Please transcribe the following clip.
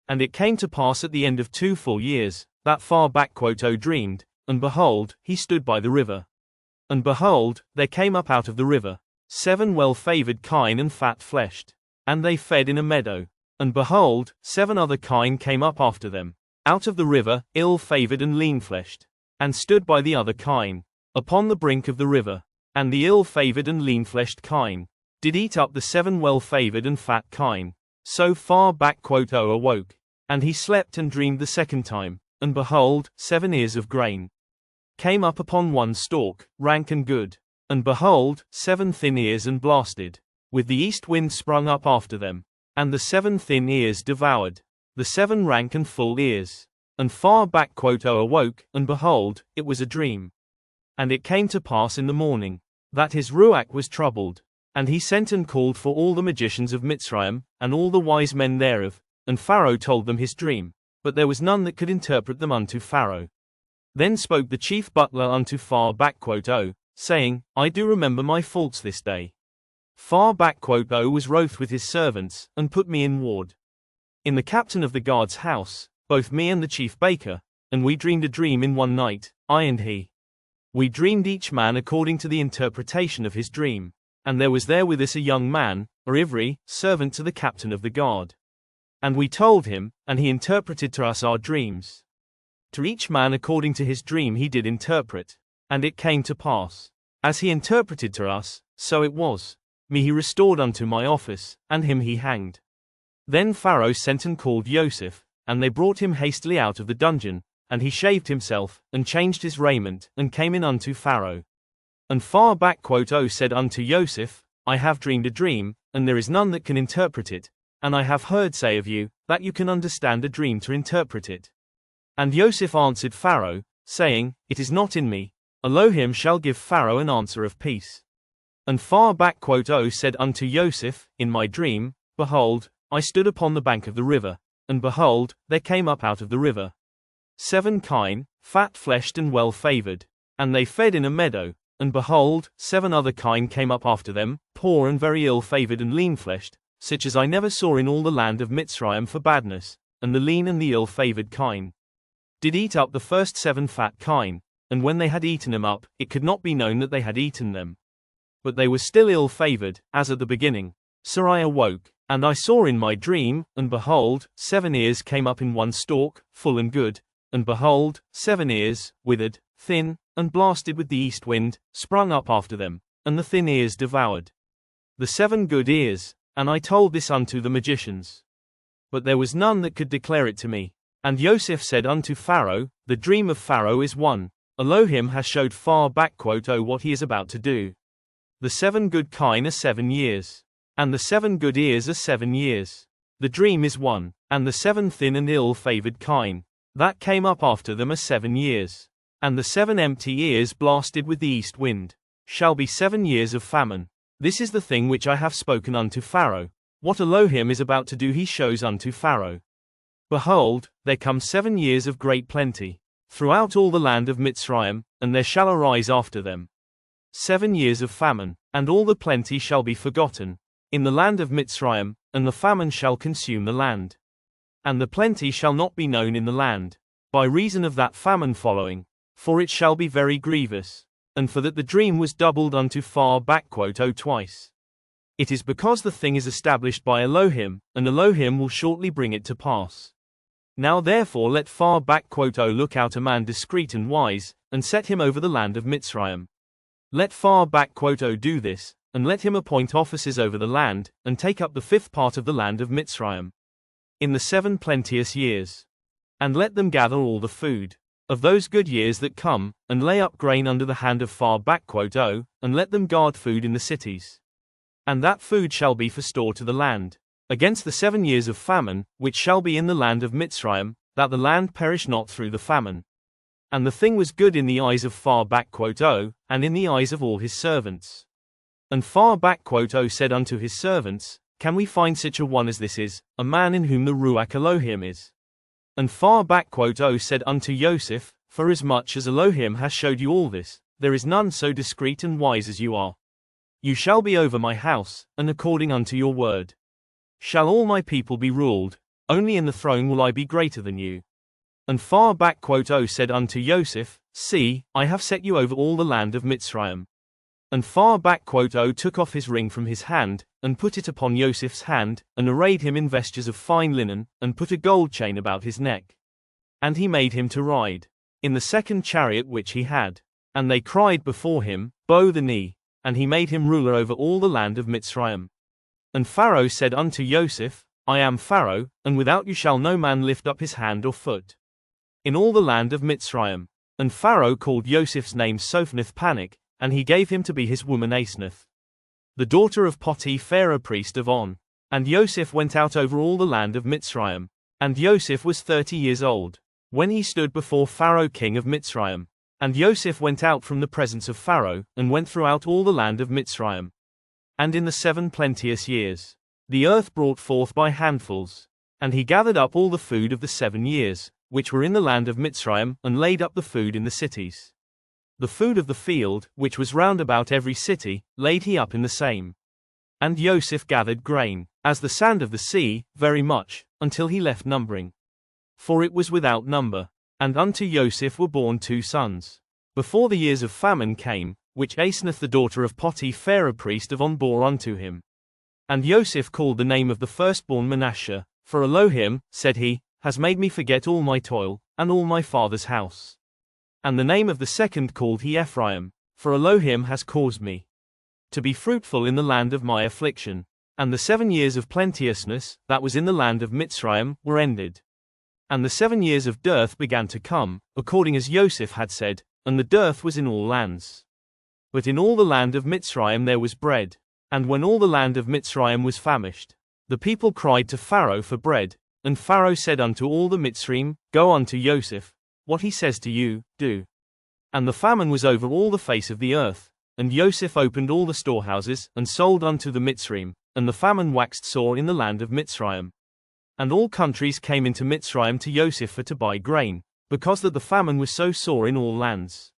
And it came to pass at the end of 2 full years, that far back O dreamed, and behold, he stood by the river. And behold, there came up out of the river 7 well-favored kine and fat-fleshed. And they fed in a meadow. And behold, 7 other kine came up after them, out of the river, ill-favored and lean-fleshed, and stood by the other kine, upon the brink of the river. And the ill-favored and lean-fleshed kine did eat up the 7 well-favored and fat kine. So far back O awoke, and he slept and dreamed the second time, and behold, 7 ears of grain came up upon one stalk, rank and good. And behold, 7 thin ears and blasted, with the east wind sprung up after them. And the 7 thin ears devoured the 7 rank and full ears. And far back O awoke, and behold, it was a dream. And it came to pass in the morning, that his ruach was troubled. And he sent and called for all the magicians of Mitzrayim, and all the wise men thereof, and Pharaoh told them his dream, but there was none that could interpret them unto Pharaoh. Then spoke the chief butler unto far back O, saying, I do remember my faults this day. Far back O was wroth with his servants, and put me in ward in the captain of the guard's house, both me and the chief baker, and we dreamed a dream in one night, I and he. We dreamed each man according to the interpretation of his dream. And there was there with us a young man, or Ivri, servant to the captain of the guard. And we told him, and he interpreted to us our dreams. To each man according to his dream he did interpret. And it came to pass, as he interpreted to us, so it was. Me he restored unto my office, and him he hanged. Then Pharaoh sent and called YOCEPH, and they brought him hastily out of the dungeon, and he shaved himself, and changed his raiment, and came in unto Pharaoh. And far back O said unto YOCEPH, I have dreamed a dream, and there is none that can interpret it, and I have heard say of you, that you can understand a dream to interpret it. And YOCEPH answered Pharaoh, saying, It is not in me. Elohim shall give Pharaoh an answer of peace. And far back O said unto YOCEPH, In my dream, behold, I stood upon the bank of the river, and behold, there came up out of the river 7 kine, fat-fleshed and well-favored, and they fed in a meadow. And behold, 7 other kine came up after them, poor and very ill-favored and lean-fleshed, such as I never saw in all the land of Mitzrayim for badness. And the lean and the ill-favored kine did eat up the first 7 fat kine, and when they had eaten them up, it could not be known that they had eaten them. But they were still ill-favored, as at the beginning. So I awoke, and I saw in my dream, and behold, 7 ears came up in one stalk, full and good, and behold, 7 ears, withered, thin, and blasted with the east wind, sprung up after them, and the thin ears devoured the 7 good ears. And I told this unto the magicians, but there was none that could declare it to me. And YOCEPH said unto Pharaoh, The dream of Pharaoh is one. Elohim has showed far back O what he is about to do. The 7 good kine are 7 years, and the 7 good ears are 7 years. The dream is one, and the 7 thin and ill-favored kine that came up after them are 7 years. And the 7 empty ears blasted with the east wind shall be 7 years of famine. This is the thing which I have spoken unto Pharaoh. What Elohim is about to do he shows unto Pharaoh. Behold, there come 7 years of great plenty throughout all the land of Mitzrayim, and there shall arise after them 7 years of famine, and all the plenty shall be forgotten in the land of Mitzrayim, and the famine shall consume the land. And the plenty shall not be known in the land, by reason of that famine following. For it shall be very grievous, and for that the dream was doubled unto far back O twice. It is because the thing is established by Elohim, and Elohim will shortly bring it to pass. Now therefore let far back O look out a man discreet and wise, and set him over the land of Mitzrayim. Let far back O do this, and let him appoint officers over the land, and take up the 5th part of the land of Mitzrayim in the 7 plenteous years. And let them gather all the food of those good years that come, and lay up grain under the hand of far back O, and let them guard food in the cities. And that food shall be for store to the land, against the 7 years of famine, which shall be in the land of Mitzrayim, that the land perish not through the famine. And the thing was good in the eyes of far back O, and in the eyes of all his servants. And far back O said unto his servants, Can we find such a one as this is, a man in whom the Ruach Elohim is? And far back O said unto YOCEPH, Forasmuch as Elohim has showed you all this, there is none so discreet and wise as you are. You shall be over my house, and according unto your word shall all my people be ruled, only in the throne will I be greater than you. And Pharaoh said unto Yoseph, See, I have set you over all the land of Mitzrayim. And Pharaoh took off his ring from his hand, and put it upon Yoseph's hand, and arrayed him in vestures of fine linen, and put a gold chain about his neck. And he made him to ride in the second chariot which he had. And they cried before him, Bow the knee. And he made him ruler over all the land of Mitzrayim. And Pharaoh said unto Yoseph, I am Pharaoh, and without you shall no man lift up his hand or foot in all the land of Mitzrayim. And Pharaoh called Yoseph's name TSOPHNATH, and he gave him to be his woman Asenath, the daughter of Pharaoh priest of On. And Yoseph went out over all the land of Mitzrayim. And Yoseph was 30 years old when he stood before Pharaoh king of Mitzrayim. And Yoseph went out from the presence of Pharaoh, and went throughout all the land of Mitzrayim. And in the 7 plenteous years, the earth brought forth by handfuls. And he gathered up all the food of the 7 years, which were in the land of Mitzrayim, and laid up the food in the cities. The food of the field, which was round about every city, laid he up in the same. And Yoseph gathered grain, as the sand of the sea, very much, until he left numbering. For it was without number. And unto Yoseph were born 2 sons, before the years of famine came, which Asenath the daughter of Pharaoh priest of On bore unto him. And Yoseph called the name of the firstborn Manasseh, for Elohim, said he, has made me forget all my toil, and all my father's house. And the name of the second called he Ephraim, for Elohim has caused me to be fruitful in the land of my affliction. And the 7 years of plenteousness, that was in the land of Mitzrayim, were ended. And the 7 years of dearth began to come, according as Yoseph had said, and the dearth was in all lands. But in all the land of Mitzrayim there was bread. And when all the land of Mitzrayim was famished, the people cried to Pharaoh for bread. And Pharaoh said unto all the Mitzrayim, Go unto Yoseph, what he says to you, do. And the famine was over all the face of the earth. And Yoseph opened all the storehouses, and sold unto the Mitzrayim, and the famine waxed sore in the land of Mitzrayim. And all countries came into Mitzrayim to Yoseph for to buy grain, because that the famine was so sore in all lands.